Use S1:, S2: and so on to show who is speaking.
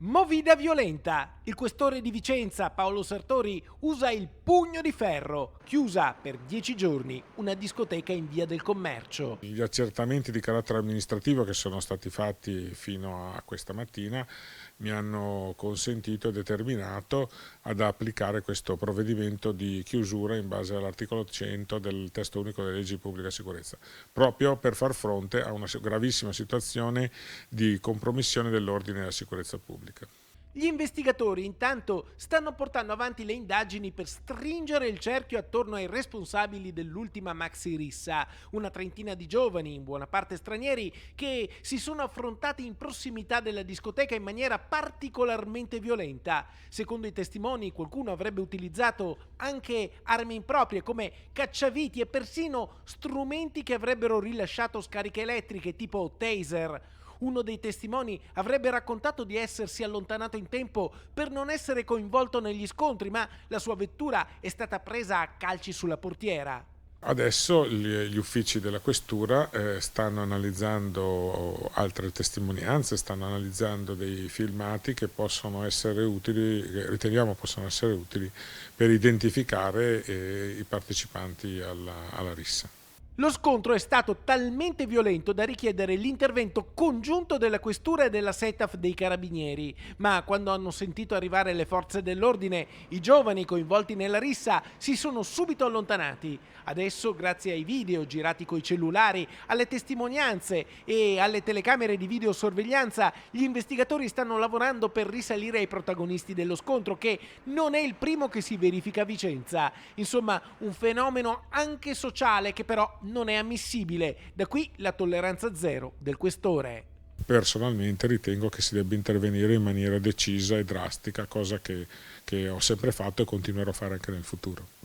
S1: Movida violenta. Il questore di Vicenza, Paolo Sartori, usa il pugno di ferro. Chiusa per 10 giorni una discoteca in Via del Commercio.
S2: Gli accertamenti di carattere amministrativo che sono stati fatti fino a questa mattina mi hanno consentito e determinato ad applicare questo provvedimento di chiusura in base all'articolo 100 del testo unico delle leggi di pubblica sicurezza, proprio per far fronte a una gravissima situazione di compromissione dell'ordine e della sicurezza pubblica.
S1: Gli investigatori intanto stanno portando avanti le indagini per stringere il cerchio attorno ai responsabili dell'ultima maxi rissa, una trentina di giovani, in buona parte stranieri, che si sono affrontati in prossimità della discoteca in maniera particolarmente violenta. Secondo i testimoni, qualcuno avrebbe utilizzato anche armi improprie come cacciaviti e persino strumenti che avrebbero rilasciato scariche elettriche tipo taser. Uno dei testimoni avrebbe raccontato di essersi allontanato in tempo per non essere coinvolto negli scontri, ma la sua vettura è stata presa a calci sulla portiera.
S2: Adesso gli uffici della questura stanno analizzando altre testimonianze, stanno analizzando dei filmati che possono essere utili, che riteniamo possano essere utili per identificare i partecipanti alla rissa.
S1: Lo scontro è stato talmente violento da richiedere l'intervento congiunto della questura e della SETAF dei carabinieri, ma quando hanno sentito arrivare le forze dell'ordine, i giovani coinvolti nella rissa si sono subito allontanati. Adesso, grazie ai video girati coi cellulari, alle testimonianze e alle telecamere di videosorveglianza, gli investigatori stanno lavorando per risalire ai protagonisti dello scontro, che non è il primo che si verifica a Vicenza. Insomma, un fenomeno anche sociale che però non è ammissibile. Da qui la tolleranza zero del questore.
S2: Personalmente ritengo che si debba intervenire in maniera decisa e drastica, cosa che ho sempre fatto e continuerò a fare anche nel futuro.